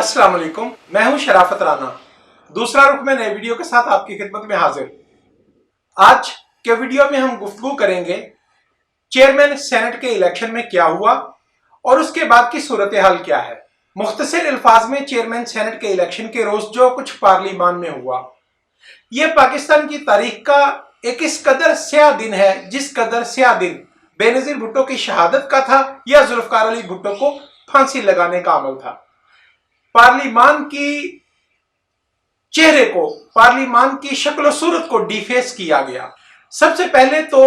अस्सलाम वालेकुम, मैं हूं शराफत राना। दूसरा रुख में नए वीडियो के साथ आपकी खिदमत में हाजिर। आज के वीडियो में हम गुफ्तगू करेंगे चेयरमैन सेनेट के इलेक्शन में क्या हुआ और उसके बाद की सूरत हाल क्या है। मुख्तसर अल्फाज में चेयरमैन सेनेट के इलेक्शन के रोज जो कुछ पार्लियामान में हुआ, यह पाकिस्तान की तारीख का एक इस कदर स्याह दिन है जिस कदर स्याह दिन बेनजीर भुट्टो की शहादत का था या जुल्फकार अली भुट्टो को फांसी लगाने का अमल था। पार्लियामान की चेहरे को, पार्लियामान की शक्ल सूरत को डिफेस किया गया। सबसे पहले तो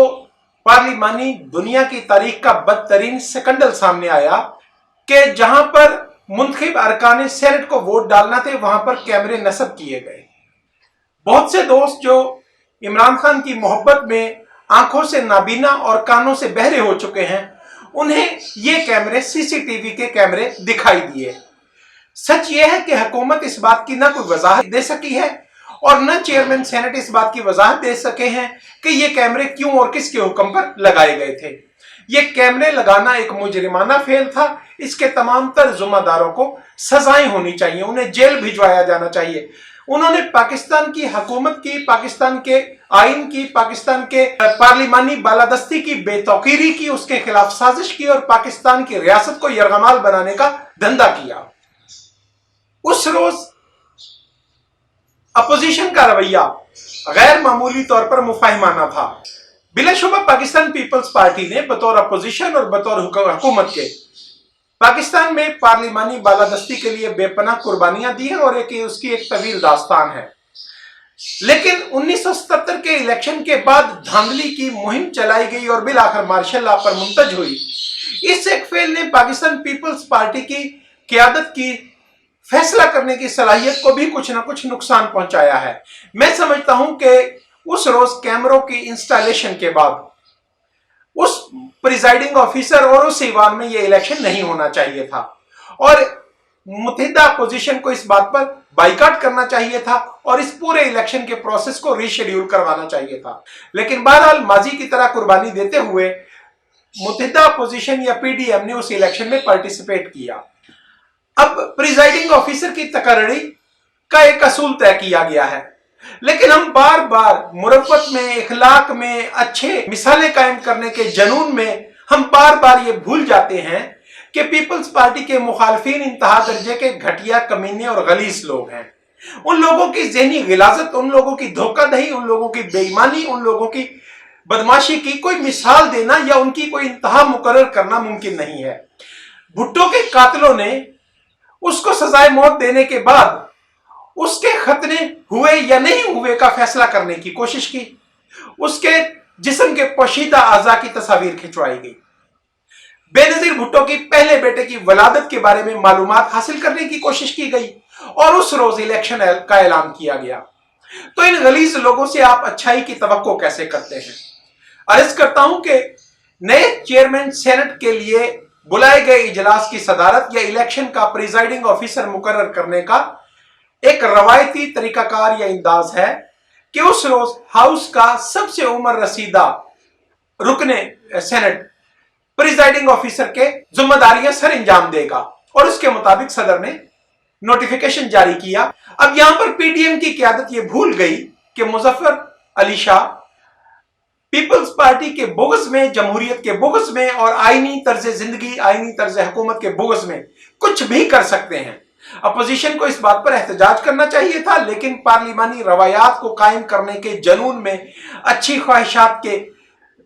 पार्लियामानी दुनिया की तारीख का बदतरीन स्कैंडल सामने आया कि जहां पर मुंतखब अरकान सेनेट को वोट डालना थे वहां पर कैमरे नस्ब किए गए। बहुत से दोस्त जो इमरान खान की मोहब्बत में आंखों से नाबीना और कानों से बहरे हो चुके हैं, उन्हें ये कैमरे, सीसीटीवी के कैमरे दिखाई दिए। सच यह है कि हुकूमत इस बात की ना कोई वजाहत दे सकी है और न चेयरमैन सेनेट इस बात की वजाहत दे सके हैं कि ये कैमरे क्यों और किसके हुक्म पर लगाए गए थे। ये कैमरे लगाना एक मुजरिमाना फेल था। इसके तमाम तर जिम्मेदारों को सजाएं होनी चाहिए, उन्हें जेल भिजवाया जाना चाहिए। उन्होंने पाकिस्तान की हुकूमत की, पाकिस्तान के आइन की, पाकिस्तान के पार्लिमानी बालादस्ती की बेतौकीरी की, उसके खिलाफ साजिश की और पाकिस्तान की रियासत को यरगमाल बनाने का धंधा किया। उस रोज अपोजिशन का रवैया गैर मामूली तौर पर मुफाहिमाना था। बिलाशुबा पाकिस्तान पीपल्स पार्टी ने बतौर अपोजिशन और बतौर हुकूमत के पाकिस्तान में पार्लिमानी बालादस्ती के लिए बेपनाह कुर्बानियां दी हैं और उसकी एक तवील दास्तान है। लेकिन 1977 के इलेक्शन के बाद धांधली की मुहिम चलाई गई और बिल आखिर मार्शल लॉ पर मुंतज हुई। इस एक फेल ने पाकिस्तान पीपल्स पार्टी की क़यादत की फैसला करने की सलाहियत को भी कुछ ना कुछ नुकसान पहुंचाया है। मैं समझता हूं कि उस रोज कैमरों की इंस्टॉलेशन के बाद उस प्रिजाइडिंग ऑफिसर और उस ईवान में यह इलेक्शन नहीं होना चाहिए था और मुत्तहिदा अपोजिशन को इस बात पर बाइकाट करना चाहिए था और इस पूरे इलेक्शन के प्रोसेस को रीशेड्यूल करवाना चाहिए था। लेकिन बहरहाल माजी की तरह कुर्बानी देते हुए मुत्तहिदा अपोजिशन या पीडीएम ने उस इलेक्शन में पार्टिसिपेट किया। अब प्रिजाइडिंग ऑफिसर की तकर्री का एक असूल तय किया गया है, लेकिन हम बार बार मुरव्वत में, इखलाक में अच्छे मिसालें कायम करने के जनून में हम बार बार ये भूल जाते हैं कि पीपल्स पार्टी के मुखालफिन इंतहा दर्जे के घटिया, कमीने और गलीस लोग हैं। उन लोगों की ज़हनी गिलाजत, उन लोगों की धोखाधड़ी, उन लोगों की बेईमानी, उन लोगों की बदमाशी की कोई मिसाल देना या उनकी कोई इंतहा मुकर्रर करना मुमकिन नहीं है। भुट्टो के कातिलों ने उसको सजाए मौत देने के बाद उसके खतने हुए या नहीं हुए का फैसला करने की कोशिश की। उसके जिस्म के पोशीदा आज़ा की तस्वीर खिंचवाई गई। बेनजीर भुट्टो की पहले बेटे की वलादत के बारे में मालूमात हासिल करने की कोशिश की गई और उस रोज इलेक्शन का ऐलान किया गया। तो इन गलीज लोगों से आप अच्छाई की तवक्को कैसे करते हैं? अर्ज करता हूं कि नए चेयरमैन सेनेट के लिए बुलाए गए इजलास की सदारत या इलेक्शन का प्रिजाइडिंग ऑफिसर मुकर्रर करने का एक रवायती तरीकाकार या अंदाज है कि उस रोज हाउस का सबसे उम्र रसीदा रुकने सेनेट प्रिजाइडिंग ऑफिसर के जिम्मेदारियां सर अंजाम देगा और उसके मुताबिक सदर ने नोटिफिकेशन जारी किया। अब यहां पर पीडीएम की क़यादत यह भूल गई कि मुजफ्फर अली शाह पीपल्स पार्टी के बुग़्ज़ में, जमहूरियत के बुग़्ज़ में और आईनी तर्ज जिंदगी, आईनी तर्ज हुकूमत के बुग़्ज़ में कुछ भी कर सकते हैं। अपोजिशन को इस बात पर एहतजाज करना चाहिए था, लेकिन पार्लिमानी रवायात को कायम करने के जनून में, अच्छी ख्वाहिशात के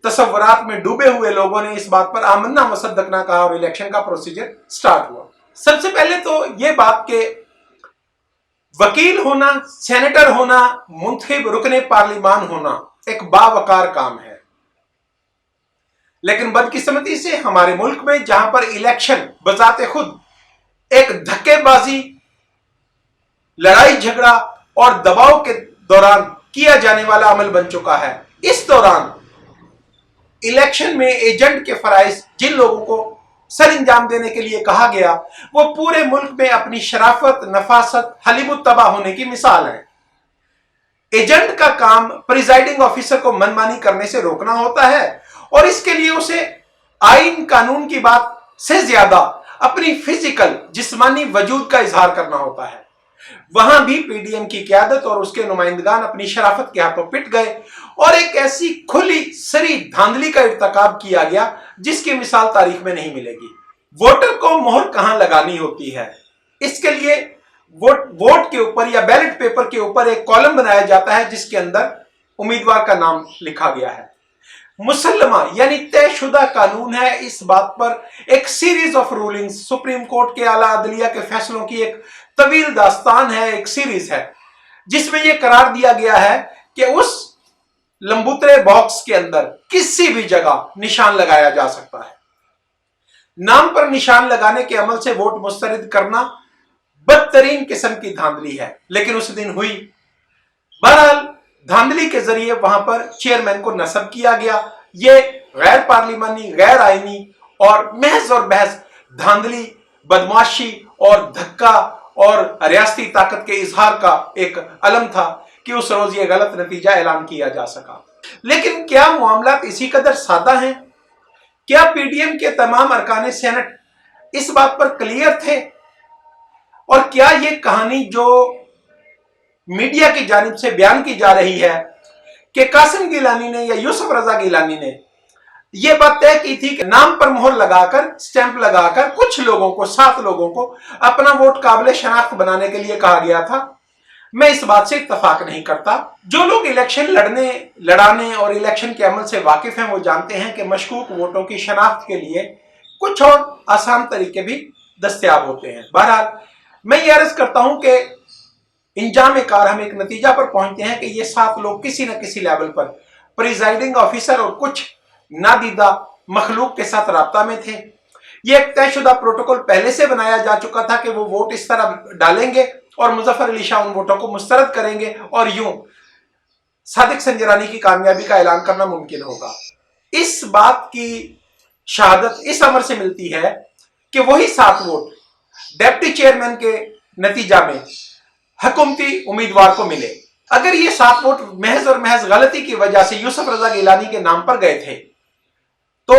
तसव्वुरात में डूबे हुए लोगों ने इस बात पर आमन्ना मुसद्दकना कहा और इलेक्शन का प्रोसीजर स्टार्ट हुआ। सबसे पहले तो यह बात के वकील होना, सेनेटर होना, मुंतखब रुकने पार्लिमान होना एक बावकार काम है, लेकिन बदकिस्मती से हमारे मुल्क में जहां पर इलेक्शन बजाते खुद एक धक्केबाजी, लड़ाई झगड़ा और दबाव के दौरान किया जाने वाला अमल बन चुका है, इस दौरान इलेक्शन में एजेंट के फराइज जिन लोगों को सर अंजाम देने के लिए कहा गया, वो पूरे मुल्क में अपनी शराफत, नफासत, हलीमुत्तबा होने की मिसाल है। एजेंट का काम प्रिजाइडिंग ऑफिसर को मनमानी करने से रोकना होता है और इसके लिए उसे आइन कानून की बात से ज्यादा अपनी फिजिकल जिस्मानी वजूद का इजहार करना होता है। वहां भी पीडीएम की क्यादत और उसके नुमाइंदगान अपनी शराफत के हाथों पिट गए और एक ऐसी खुली सरी धांधली का इर्तकाब किया गया जिसकी मिसाल तारीख में नहीं मिलेगी। वोटर को मोहर कहां लगानी होती है, इसके लिए वोट के ऊपर या बैलेट पेपर के ऊपर एक कॉलम बनाया जाता है जिसके अंदर उम्मीदवार का नाम लिखा गया है। मुसल्लमा यानी तयशुदा कानून है। इस बात पर एक series of rulings, supreme court के आला अदलिया के फैसलों की एक तवील दास्तान है, एक सीरीज है जिसमें यह करार दिया गया है कि उस लंबूतरे बॉक्स के अंदर किसी भी जगह निशान लगाया जा सकता है। नाम पर निशान लगाने के अमल से वोट मुस्तरद करना बदतरीन किस्म की धांधली है, लेकिन उस दिन हुई। बहरहाल धांधली के जरिए वहां पर चेयरमैन को नस्ब किया गया। ये गैर पार्लिमानी, गैर आईनी और महज और बहस धांधली, बदमाशी और धक्का और रियासती ताकत के इजहार का एक अलम था कि उस रोज ये गलत नतीजा ऐलान किया जा सका। लेकिन क्या मामला इसी कदर सादा हैं? क्या पीडीएम के तमाम अरकान सेनेट इस बात पर क्लियर थे? और क्या ये कहानी जो मीडिया की जानिब से बयान की जा रही है कि कासिम गिलानी ने या यूसुफ रजा गिलानी ने यह बात तय की थी कि नाम पर मोहर लगाकर, स्टैंप लगाकर कुछ लोगों को, 7 लोगों को अपना वोट काबिल शनाख्त बनाने के लिए कहा गया था, मैं इस बात से इत्तफाक नहीं करता। जो लोग इलेक्शन लड़ाने और इलेक्शन के अमल से वाकिफ हैं वो जानते हैं कि मशकूक वोटों की शनाख्त के लिए कुछ और आसान तरीके भी दस्तयाब होते हैं। बहरहाल मैं ये अर्ज करता हूं कि इंजाम कार हम एक नतीजा पर पहुंचते हैं कि ये 7 लोग किसी न किसी लेवल पर प्रिजाइडिंग ऑफिसर और कुछ नादीदा मखलूक के साथ राब्ता में थे। ये एक तयशुदा प्रोटोकॉल पहले से बनाया जा चुका था कि वो वोट इस तरह डालेंगे और मुजफ्फर अली शाह उन वोटों को मुस्तरद करेंगे और यूं सादिक संजरानी की कामयाबी का ऐलान करना मुमकिन होगा। इस बात की शहादत इस अमर से मिलती है कि वही 7 वोट डिप्टी चेयरमैन के नतीजा में हुकूमती उम्मीदवार को मिले। अगर ये 7 वोट महज और महज गलती की वजह से यूसुफ रजा गिलानी के नाम पर गए थे तो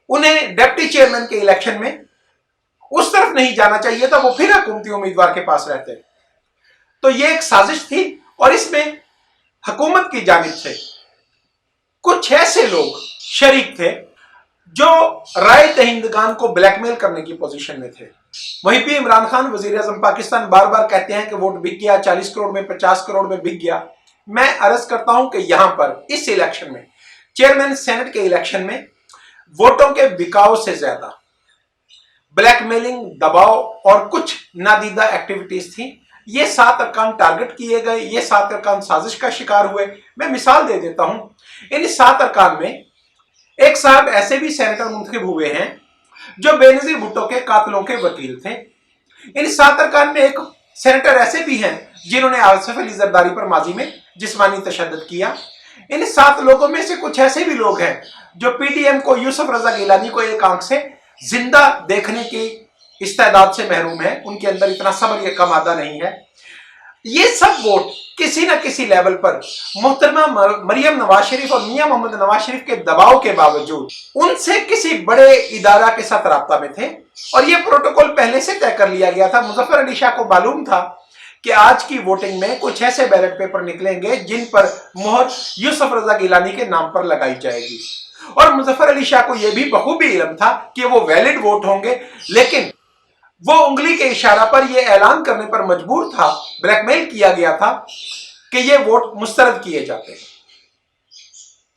उन्हें डिप्टी चेयरमैन के इलेक्शन में उस तरफ नहीं जाना चाहिए था, वो फिर हुकूमती उम्मीदवार के पास रहते। तो ये एक साजिश थी और इसमें हुकूमत की जानिब से कुछ ऐसे लोग शरीक थे जो राय दहिंदगान को ब्लैकमेल करने की पोजीशन में थे। वहीं भी इमरान खान वजीर आजम पाकिस्तान बार बार कहते हैं कि वोट बिक गया, 40 करोड़ में 50 करोड़ में बिक गया। मैं अर्ज करता हूं कि यहां पर इस इलेक्शन में, चेयरमैन सेनेट के इलेक्शन में वोटों के बिकाव से ज्यादा ब्लैकमेलिंग, दबाव और कुछ नादीदा एक्टिविटीज थी। ये 7 अरकान टारगेट किए गए, ये 7 अरकान साजिश का शिकार हुए। मैं मिसाल दे देता हूं। इन 7 अरकान में एक साहब ऐसे भी सेनेटर मुंतखब हुए हैं जो बेनजीर भुट्टो के कातलों के वकील थे। इन 7 अरकान में एक सेनेटर ऐसे भी हैं जिन्होंने आसिफ अली जरदारी पर माजी में जिस्मानी तशद्दुद किया। इन 7 लोगों में से कुछ ऐसे भी लोग हैं जो पीडीएम को, यूसुफ रजा गिलानी को एक आंख से जिंदा देखने की इस्तेदाद से महरूम है। उनके अंदर इतना सब्र का मादा नहीं है। ये सब वोट किसी न किसी लेवल पर मोहतरमा मरियम नवाज शरीफ और मियां मोहम्मद नवाज शरीफ के दबाव के बावजूद उनसे किसी बड़े इदारा के साथ राब्ता में थे और ये प्रोटोकॉल पहले से तय कर लिया गया था। मुजफ्फर अली शाह को मालूम था कि आज की वोटिंग में कुछ ऐसे बैलेट पेपर निकलेंगे जिन पर मोहर यूसुफ रजा गिलानी के नाम पर लगाई जाएगी और मुजफ्फर अली शाह को यह भी बखूबी इल्म था कि वो वैलिड वोट होंगे, लेकिन वो उंगली के इशारा पर यह ऐलान करने पर मजबूर था, ब्लैकमेल किया गया था कि ये वोट मुस्तरद किए जाते हैं।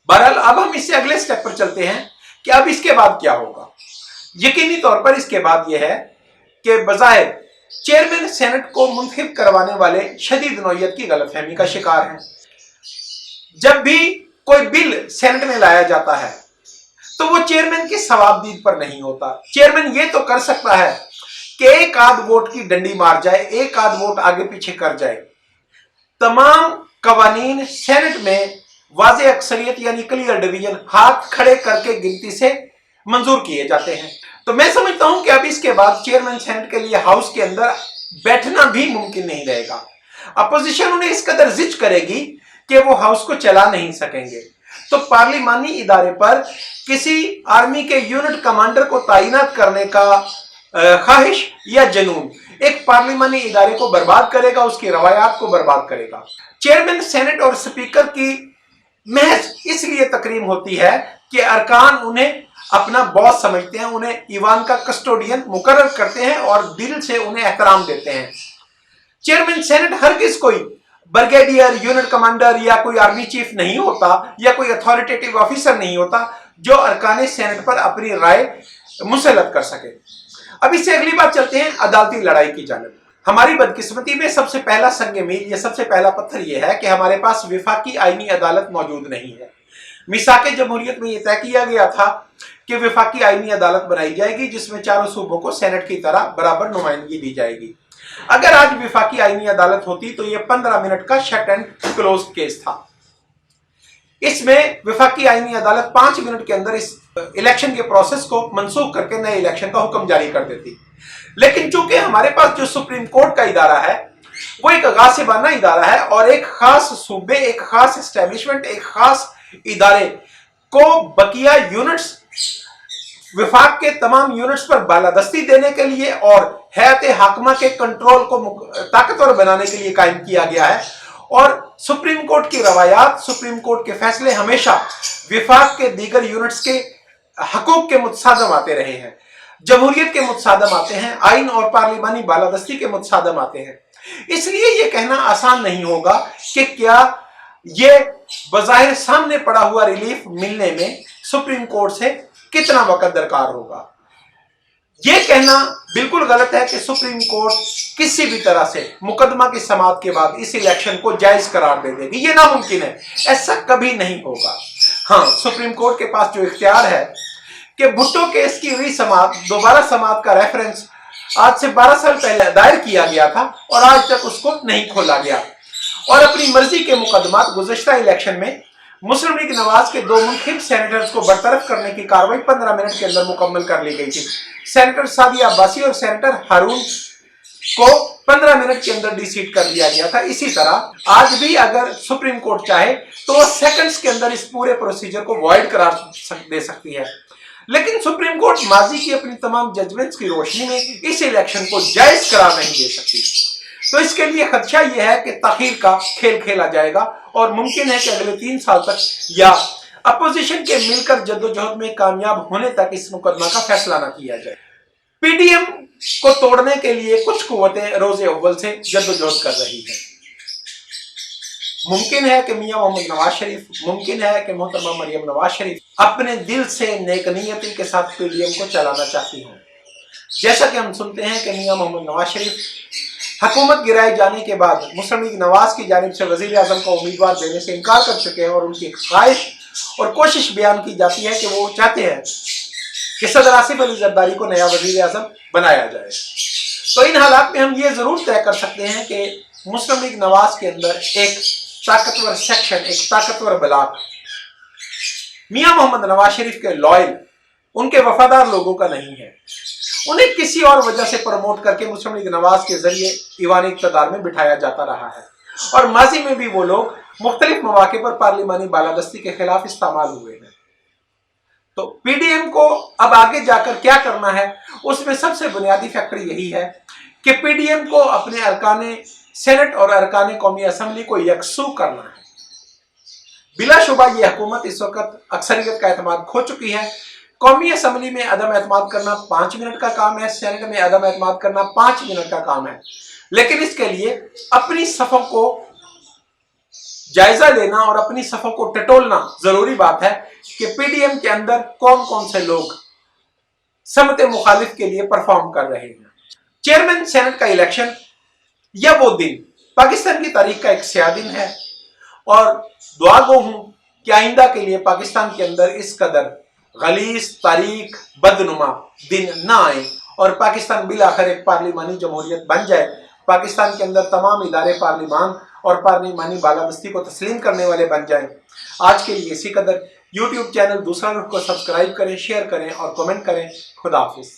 बहरहाल अब हम इससे अगले स्टेप पर चलते हैं कि अब इसके बाद क्या होगा। यकीनी तौर पर इसके बाद यह है कि बजाय चेयरमैन सेनेट को मुंतखब करवाने वाले शदीद नौयत की गलतफहमी का शिकार हैं। जब भी कोई बिल सेनेट में लाया जाता है तो वो चेयरमैन की सवाबदीद पर नहीं होता। चेयरमैन ये तो कर सकता है कि एक आध वोट की डंडी मार जाए, एक आध वोट आगे पीछे कर जाए। तमाम कवानीन सेनेट में वाज़े अक्सरियत यानी क्लियर डिवीजन हाथ खड़े करके गिनती से मंजूर किए जाते हैं। तो मैं समझता हूं कि अब इसके बाद चेयरमैन सेनेट के लिए हाउस के अंदर बैठना भी मुमकिन नहीं रहेगा। अपोजिशन उन्हें इस कदर जिद करेगी कि वो हाउस को चला नहीं सकेंगे। तो पार्लिमानी इदारे पर किसी आर्मी के यूनिट कमांडर को तैनात करने का ख्वाहिश या जुनून एक पार्लिमानी इदारे को बर्बाद करेगा, उसकी रवायात को बर्बाद करेगा। चेयरमैन सेनेट और स्पीकर की महज इसलिए तकरीम होती है कि अरकान उन्हें अपना बॉस समझते हैं, उन्हें ईवान का कस्टोडियन मुकर्रर करते हैं और दिल से उन्हें एहतराम देते हैं। चेयरमैन सेनेट हरगिज कोई ब्रिगेडियर, यूनिट कमांडर या कोई आर्मी चीफ नहीं होता या कोई अथॉरिटेटिव ऑफिसर नहीं होता जो अरकान सेनेट पर अपनी राय मुसल्लत कर सके। अब इससे अगली बात चलते हैं अदालती लड़ाई की जानिब। हमारी बदकिस्मती में सबसे पहला संग मील या सबसे पहला पत्थर यह है कि हमारे पास विफाकी आईनी अदालत मौजूद नहीं है। मिसाके जमहूरियत में यह तय किया गया था कि विफाकी आईनी अदालत बनाई जाएगी जिसमें चारों सूबों को सेनेट की तरह बराबर नुमाइंदगी दी जाएगी। अगर आज विफाकी आईनी अदालत होती तो यह 15 मिनट का शट एंड क्लोज केस था। इसमें विफाकी आईनी अदालत 5 मिनट के अंदर इस इलेक्शन के प्रोसेस को मंसूख करके नए इलेक्शन का हुक्म जारी कर देती। लेकिन चूंकि हमारे पास जो सुप्रीम कोर्ट का इदारा है वो एक गासिबाना इदारा है और एक खास सूबे, एक खास एस्टेब्लिशमेंट, एक खास इदारे को बकिया यूनिट्स, विफाक के तमाम यूनिट्स पर बालादस्ती देने के लिए और हैत हाकमा के कंट्रोल को ताकतवर बनाने के लिए कायम किया गया है। और सुप्रीम कोर्ट की रवायात, सुप्रीम कोर्ट के फैसले हमेशा विफाक के दीगर यूनिट्स के हकूक के मुतसादम आते रहे हैं, जमहूरियत के मुतसादम आते हैं, आइन और पार्लिमानी बालादस्ती के मुतसादम आते हैं। इसलिए यह कहना आसान नहीं होगा कि क्या ये बज़ाहिर सामने पड़ा हुआ रिलीफ मिलने में सुप्रीम कोर्ट से कितना वक्त दरकार होगा। यह कहना बिल्कुल गलत है कि सुप्रीम कोर्ट किसी भी तरह से मुकदमा की समाअत के बाद इस इलेक्शन को जायज करार दे देगी। यह नामुमकिन है, ऐसा कभी नहीं होगा। हाँ, सुप्रीम कोर्ट के पास जो इख्तियार है कि भुट्टो केस की रीसमाअत, दोबारा समाअत का रेफरेंस आज से 12 साल पहले दायर किया गया था और आज तक उसको नहीं खोला गया। और अपनी मर्जी के मुकदमात गुज़श्ता इलेक्शन में मुस्लिम लीग नवाज के 2 मुंतखब सेनेटर्स को बरतरफ करने की कार्रवाई 15 मिनट के अंदर मुकम्मल कर ली गई थी। सेनेटर सादिया अब्बासी और सेनेटर हारून को 15 मिनट के अंदर डिसीट कर दिया गया था। इसी तरह आज भी अगर सुप्रीम कोर्ट चाहे तो वो सेकंड्स के अंदर इस पूरे प्रोसीजर को वॉइड करार दे सकती है। लेकिन सुप्रीम कोर्ट माजी की अपनी तमाम जजमेंट्स की रोशनी में इस इलेक्शन को जायज करार नहीं दे सकती। तो इसके लिए खदशा यह है कि ताखीर का खेल खेला जाएगा और मुमकिन है कि अगले 3 साल तक या अपोजिशन के मिलकर जद्दोजहद में कामयाब होने तक इस मुकदमा का फैसला न किया जाए। पीडीएम को तोड़ने के लिए कुछ कुव्वतें रोज़े अव्वल से जद्दोजहद कर रही है। मुमकिन है कि मियां मोहम्मद नवाज शरीफ, मुमकिन है कि मोहतरमा मरियम नवाज शरीफ अपने दिल से नेकनीयती के साथ पीडीएम को चलाना चाहती हूँ। जैसा कि हम सुनते हैं कि मियां मोहम्मद नवाज शरीफ हुकूमत गिराए जाने के बाद मुस्लिम लीग नवाज की जानिब से वजीर आजम को उम्मीदवार देने से इनकार कर चुके हैं और उनकी ख्वाहिश और कोशिश बयान की जाती है कि वो चाहते हैं कि सदर आसिफ अली जरदारी को नया वजीर आजम बनाया जाए। तो इन हालात में हम ये जरूर तय कर सकते हैं कि मुस्लिम लीग नवाज के अंदर एक ताकतवर सेक्शन, एक ताकतवर ब्लॉक मियां मोहम्मद नवाज शरीफ के लॉयल, उनके वफादार लोगों का नहीं है। उन्हें किसी और वजह से प्रमोट करके मुस्लिम लीग नवाज के जरिए ईवान इक़्तिदार में बिठाया जाता रहा है और माजी में भी वो लोग मुख्तलिफ मौके पर पार्लिमानी बालादस्ती के खिलाफ इस्तेमाल हुए हैं। तो पीडीएम को अब आगे जाकर क्या करना है, उसमें सबसे बुनियादी फैक्टर यही है कि पीडीएम को अपने अरकान सेनेट और अरकान कौमी असम्बली को यकसू करना है। बिलाशुबा ये हुकूमत इस वक्त अक्सरियत का एतमाद खो चुकी है। कौमी असम्बली में अदम एतमाद करना 5 मिनट का काम है, सेनेट में अदम एतमाद करना 5 मिनट का काम है। लेकिन इसके लिए अपनी सफ़ों को जायजा लेना और अपनी सफ़ों को टटोलना जरूरी बात है कि पीडीएम के अंदर कौन कौन से लोग समत मुखालिफ के लिए परफॉर्म कर रहे हैं। चेयरमैन सेनेट का इलेक्शन या वो दिन पाकिस्तान की तारीख का एक स्याह दिन है और दुआ गो हूं कि आइंदा के लिए पाकिस्तान के अंदर इस कदर गलीज, तारीख, बदनुमा दिन ना आए और पाकिस्तान बिलाखिर एक पार्लिमानी जमहूरियत बन जाए। पाकिस्तान के अंदर तमाम इदारे पार्लिमान और पार्लिमानी बालादस्ती को तस्लीम करने वाले बन जाएं। आज के लिए इसी कदर। यूट्यूब चैनल दूसरा रुख को सब्सक्राइब करें, शेयर करें और कमेंट करें। खुदा हाफिज।